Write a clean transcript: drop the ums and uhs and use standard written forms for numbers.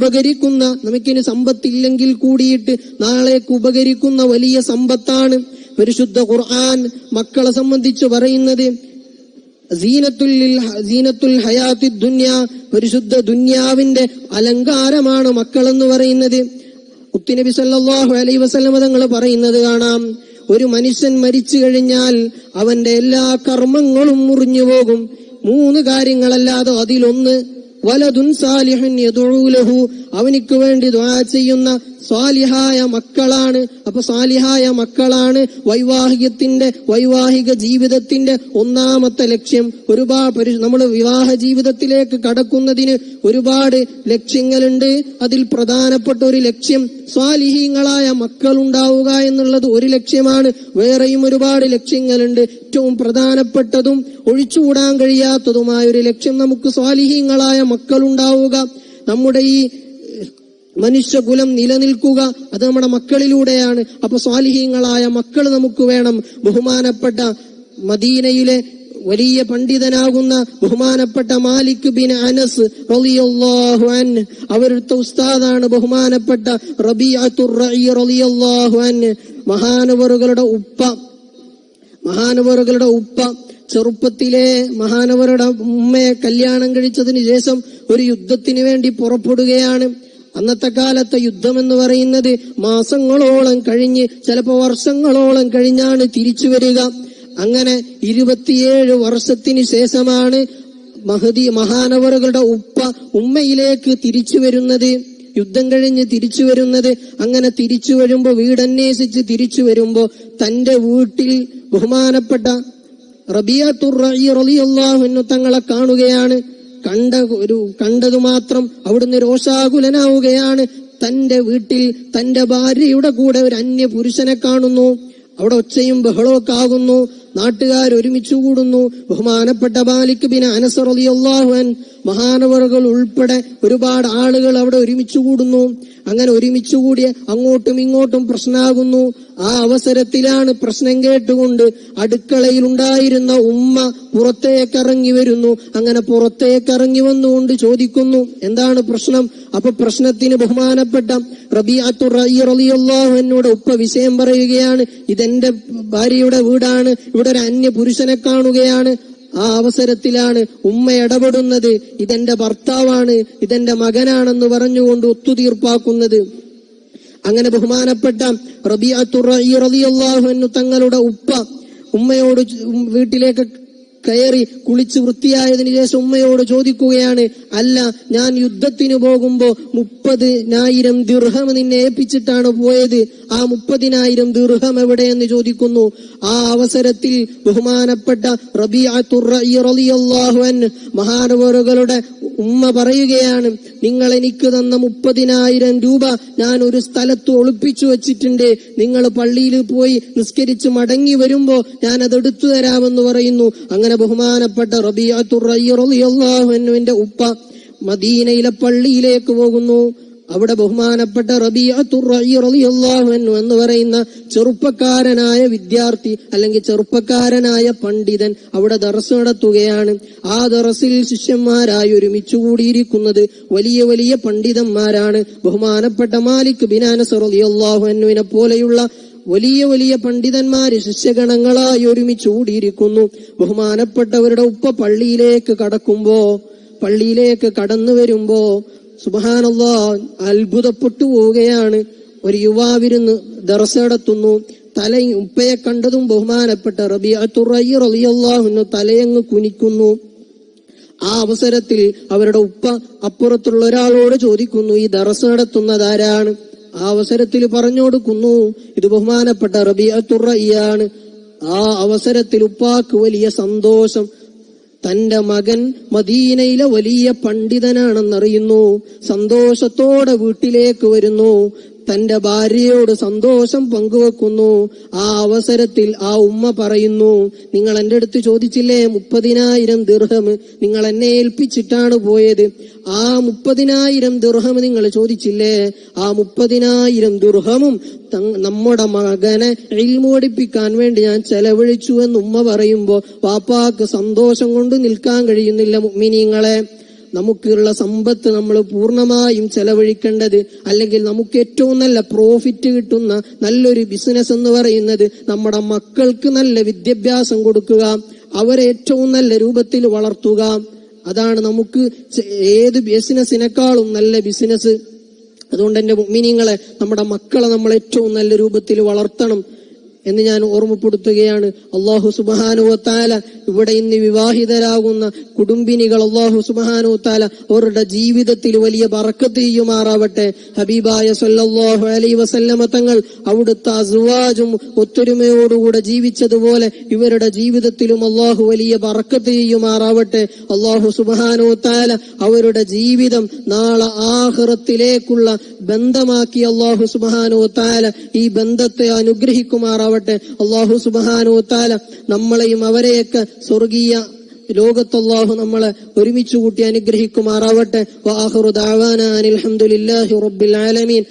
ഉപകരിക്കുന്ന, നമുക്കിനി സമ്പത്തില്ലെങ്കിൽ കൂടിയിട്ട് നാളേക്ക് ഉപകരിക്കുന്ന വലിയ സമ്പത്താണ്. പരിശുദ്ധ ഖുർആൻ മക്കളെ സംബന്ധിച്ച് പറയുന്നത് സീനത്തുൽ ഹയാത്തി ദുനിയ, പരിശുദ്ധ ദുനിയാവിന്റെ അലങ്കാരമാണ് മക്കളെന്ന് പറയുന്നത്. മുത്തുനബി സല്ലല്ലാഹു അലൈഹി വസല്ലം തങ്ങൾ പറയുന്നത് കാണാം, ഒരു മനുഷ്യൻ മരിച്ചു കഴിഞ്ഞാൽ അവന്റെ എല്ലാ കർമ്മങ്ങളും മുറിഞ്ഞു പോകും. 3 കാര്യങ്ങളല്ലാതെ അതിലൊന്ന് വലദുൻ സാലിഹുൻ യദഉ ലഹു, അവനിക്ക് വേണ്ടി ദുആ ചെയ്യുന്ന സാലിഹായ മക്കളാണ്. അപ്പൊ സാലിഹായ മക്കളാണ് വൈവാഹിക ജീവിതത്തിന്റെ ഒന്നാമത്തെ ലക്ഷ്യം. ഒരുപാട് നമ്മൾ വിവാഹ ജീവിതത്തിലേക്ക് കടക്കുന്നതിന് ഒരുപാട് ലക്ഷ്യങ്ങളുണ്ട്. അതിൽ പ്രധാനപ്പെട്ട ഒരു ലക്ഷ്യം സ്വാലിഹീങ്ങളായ മക്കൾ ഉണ്ടാവുക എന്നുള്ളത് ഒരു ലക്ഷ്യമാണ്. വേറെയും ഒരുപാട് ലക്ഷ്യങ്ങളുണ്ട്. ഏറ്റവും പ്രധാനപ്പെട്ടതും ഒഴിച്ചുകൂടാൻ കഴിയാത്തതുമായ ഒരു ലക്ഷ്യം നമുക്ക് സ്വാലിഹീങ്ങളായ മക്കൾ ഉണ്ടാവുക. നമ്മുടെ ഈ മനുഷ്യകുലം നിലനിൽക്കുക അത് നമ്മുടെ മക്കളിലൂടെയാണ്. അപ്പൊ സ്വാലിഹീങ്ങളായ മക്കൾ നമുക്ക് വേണം. ബഹുമാനപ്പെട്ട മദീനയിലെ വലിയ പണ്ഡിതനാകുന്ന ബഹുമാനപ്പെട്ട മാലിക് ബിൻ അനസ് റളിയല്ലാഹു അൻഹു, അവരുടെ ഉസ്താദാണ് ബഹുമാനപ്പെട്ട റബീഅത്തുർ റഈ റളിയല്ലാഹു അൻഹു. മഹാനവറുകളുടെ ഉപ്പ ചെറുപ്പത്തിലെ മഹാനവരുടെ ഉമ്മയെ കല്യാണം കഴിച്ചതിന് ശേഷം ഒരു യുദ്ധത്തിന് വേണ്ടി പുറപ്പെടുകയാണ്. അന്നത്തെ കാലത്തെ യുദ്ധം എന്ന് പറയുന്നത് മാസങ്ങളോളം കഴിഞ്ഞ് ചിലപ്പോ വർഷങ്ങളോളം കഴിഞ്ഞാണ് തിരിച്ചു വരിക. അങ്ങനെ 27 വർഷത്തിന് ശേഷമാണ് മഹാനവറുകളുടെ ഉമ്മയിലേക്ക് തിരിച്ചു വരുന്നത്, യുദ്ധം കഴിഞ്ഞ് തിരിച്ചു വരുന്നത്. അങ്ങനെ തിരിച്ചു വരുമ്പോ വീടന്വേഷിച്ച് തിരിച്ചു വരുമ്പോ തന്റെ വീട്ടിൽ ബഹുമാനപ്പെട്ട റബീഅത്തുർ റഈ റളിയല്ലാഹു അൻഹു തങ്ങളെ കാണുകയാണ്. കണ്ടതു മാത്രം അവിടുന്ന് രോഷാകുലനാവുകയാണ്. തന്റെ വീട്ടിൽ തന്റെ ഭാര്യയുടെ കൂടെ ഒരു അന്യ പുരുഷനെ കാണുന്നു. അവിടെ ഒച്ചയും ബഹളമൊക്കെ ആകുന്നു. നാട്ടുകാർ ഒരുമിച്ചു കൂടുന്നു. ബഹുമാനപ്പെട്ട മാലിക് ബിൻ അനസ് റളിയല്ലാഹു അൻഹു മഹാനവറുകൾ ഉൾപ്പെടെ ഒരുപാട് ആളുകൾ അവിടെ ഒരുമിച്ചു കൂടുന്നു. അങ്ങനെ ഒരുമിച്ചു കൂടിയ അങ്ങോട്ടും ഇങ്ങോട്ടും പ്രശ്നമാകുന്നു. ആ അവസരത്തിലാണ് പ്രശ്നം കേട്ടുകൊണ്ട് അടുക്കളയിൽ ഉണ്ടായിരുന്ന ഉമ്മ പുറത്തേക്കിറങ്ങി വരുന്നു. അങ്ങനെ പുറത്തേക്കിറങ്ങി വന്നുകൊണ്ട് ചോദിക്കുന്നു, എന്താണ് പ്രശ്നം? അപ്പൊ പ്രശ്നത്തിന് ബഹുമാനപ്പെട്ട റബീഅത്തുർ റഈ റളിയല്ലാഹു അൻഹുയുടെ ഉപ്പ വിഷയം പറയുകയാണ്. ഇതെന്റെ ഭാര്യയുടെ വീടാണ്, ഇവിടെ ഒരു അന്യ പുരുഷനെ കാണുകയാണ്. ആ അവസരത്തിലാണ് ഉമ്മ ഇടപെടുന്നത്. ഇതെന്റെ ഭർത്താവാണ്, ഇതെന്റെ മകനാണെന്ന് പറഞ്ഞുകൊണ്ട് ഒത്തുതീർപ്പാക്കുന്നത്. അങ്ങനെ ബഹുമാനപ്പെട്ട റബീഅത്തുർ റഈ റളിയല്ലാഹു അൻഹു തങ്ങളുടെ ഉപ്പ ഉമ്മയോട് വീട്ടിലേക്ക് കയറി കുളിച്ച് വൃത്തിയായതിനു ശേഷം ഉമ്മയോട് ചോദിക്കുകയാണ്, അല്ല, ഞാൻ യുദ്ധത്തിന് പോകുമ്പോ 30,000 ദിർഹം നിന്നെ ഏൽപ്പിച്ചിട്ടാണ് പോയത്, ആ 30,000 ദിർഹം എവിടെയെന്ന് ചോദിക്കുന്നു. ആ അവസരത്തിൽ ബഹുമാനപ്പെട്ട റബീഅത്തുർ റഈ റളിയല്ലാഹു അൻഹു മഹാനവറുകളുടെ ഉമ്മ പറയുകയാണ്, നിങ്ങൾ എനിക്ക് തന്ന 30,000 രൂപ ഞാൻ ഒരു സ്ഥലത്ത് ഒളിപ്പിച്ചു വെച്ചിട്ടുണ്ട്. നിങ്ങൾ പള്ളിയിൽ പോയി നിസ്കരിച്ച് മടങ്ങി വരുമ്പോ ഞാൻ അതെടുത്തു തരാമെന്ന് പറയുന്നു. അങ്ങനെ ബഹുമാനപ്പെട്ട റബീഅത്തുർ റഈ റളിയല്ലാഹു അൻഹുവിന്റെ ഉപ്പ മദീനയിലെ പള്ളിയിലേക്ക് പോകുന്നു. അവിടെ ബഹുമാനപ്പെട്ട റബീഅത്തുർ റഈ റളിയല്ലാഹു അൻഹു എന്ന് പറയുന്ന ചെറുപ്പക്കാരനായ വിദ്യാർത്ഥി അല്ലെങ്കിൽ ചെറുപ്പക്കാരനായ പണ്ഡിതൻ അവിടെ ദർസ് നടത്തുകയാണ്. ആ ദർസിൽ ശിഷ്യന്മാരായി ഒരുമിച്ചു കൂടിയിരിക്കുന്നത് വലിയ വലിയ പണ്ഡിതന്മാരാണ്. ബഹുമാനപ്പെട്ട മാലിക് ബിൻ അനസ് റളിയല്ലാഹു അൻഹുവിനെ പോലെയുള്ള വലിയ വലിയ പണ്ഡിതന്മാര് ശിഷ്യഗണങ്ങളായി ഒരുമിച്ച് കൂടിയിരിക്കുന്നു. ബഹുമാനപ്പെട്ടവരുടെ ഉപ്പ പള്ളിയിലേക്ക് കടന്നു വരുമ്പോ സുബ്ഹാനല്ലാഹ് അത്ഭുതപ്പെട്ടു പോവുകയാണ്. ഒരു യുവാവിരുന്ന് ദർസ് നടത്തുന്നു. ഉപ്പയെ കണ്ടതും ബഹുമാനപ്പെട്ട റബീഅത്തുർ റഈ റളിയല്ലാഹു അൻഹു തലയങ്ങ് കുനിക്കുന്നു. ആ അവസരത്തിൽ അവരുടെ ഉപ്പ അപ്പുറത്തുള്ള ഒരാളോട് ചോദിക്കുന്നു, ഈ ദർസ് നടത്തുന്നതാരാണ്? ആ അവസരത്തിൽ പറഞ്ഞു കൊടുക്കുന്നു, ഇത് ബഹുമാനപ്പെട്ട റബീഅത്തുർ റഈ ആണ്. ആ അവസരത്തിൽ ഉപ്പാക്ക് വലിയ സന്തോഷം. തന്റെ മകൻ മദീനയിലെ വലിയ പണ്ഡിതനാണെന്നറിയുന്നു. സന്തോഷത്തോടെ വീട്ടിലേക്ക് വരുന്നു. തന്റെ ഭാര്യയോട് സന്തോഷം പങ്കുവെക്കുന്നു. ആ അവസരത്തിൽ ആ ഉമ്മ പറയുന്നു, നിങ്ങൾ എന്റെ അടുത്ത് ചോദിച്ചില്ലേ 30,000 ദിർഹം നിങ്ങൾ എന്നെ ഏൽപ്പിച്ചിട്ടാണ് പോയത്, ആ 30,000 ദിർഹം നിങ്ങൾ ചോദിച്ചില്ലേ, ആ 30,000 ദിർഹമും നമ്മുടെ മകനെ ഇൽമു പഠിപ്പിക്കാൻ വേണ്ടി ഞാൻ ചെലവഴിച്ചു എന്ന് ഉമ്മ പറയുമ്പോ വാപ്പാക്ക് സന്തോഷം കൊണ്ട് നിൽക്കാൻ കഴിയുന്നില്ല. മുഅ്മിനീങ്ങളെ, നമുക്കുള്ള സമ്പത്ത് നമ്മൾ പൂർണ്ണമായും ചെലവഴിക്കേണ്ടത്, അല്ലെങ്കിൽ നമുക്ക് ഏറ്റവും നല്ല പ്രോഫിറ്റ് കിട്ടുന്ന നല്ലൊരു ബിസിനസ് എന്ന് പറയുന്നത് നമ്മുടെ മക്കൾക്ക് നല്ല വിദ്യാഭ്യാസം കൊടുക്കുക, അവരെ ഏറ്റവും നല്ല രൂപത്തിൽ വളർത്തുക. അതാണ് നമുക്ക് ഏത് ബിസിനസിനേക്കാളും നല്ല ബിസിനസ്. അതുകൊണ്ട് എന്റെ മുഅ്മിനീങ്ങളെ, നമ്മുടെ മക്കളെ നമ്മൾ ഏറ്റവും നല്ല രൂപത്തിൽ വളർത്തണം എന്ന് ഞാൻ ഓർമ്മപ്പെടുത്തുകയാണ്. അല്ലാഹു സുബ്ഹാനഹു വ തആല ഇവിടെ ഇന്ന് വിവാഹിതരാകുന്ന കുടുംബിനികൾ അല്ലാഹു സുബ്ഹാനഹു വ തആല അവരുടെ ജീവിതത്തിൽ വലിയ ബറക്കത്ത് ചെയ്യുമാറാവട്ടെ. ഹബീബായ സല്ലല്ലാഹു അലൈഹി വസല്ലമ തങ്ങൾ അവിടുത്തെ അസ്വാജും ഒത്തൊരുമയോടുകൂടെ ജീവിച്ചതുപോലെ ഇവരുടെ ജീവിതത്തിലും അല്ലാഹു വലിയ ബറക്കത്ത് ചെയ്യുമാറാവട്ടെ. അല്ലാഹു സുബ്ഹാനഹു വ തആല അവരുടെ ജീവിതം നാളെ ആഖിറത്തിലേക്കുള്ള ബന്ധമാക്കി അല്ലാഹു സുബ്ഹാനഹു വ തആല ഈ ബന്ധത്തെ അനുഗ്രഹിക്കുമാറാവട്ടെ. അല്ലാഹു സുബ്ഹാനഹു വ തആല നമ്മളെയും അവരെയൊക്കെ സ്വർഗീയ ലോകത്ത് അല്ലാഹു നമ്മളെ ഒരുമിച്ച് കൂട്ടി അനുഗ്രഹിക്കുമാറാവട്ടെ. വആഖിറു ദഅവാനാ അനിൽ ഹംദുലില്ലാഹി റബ്ബിൽ ആലമീൻ.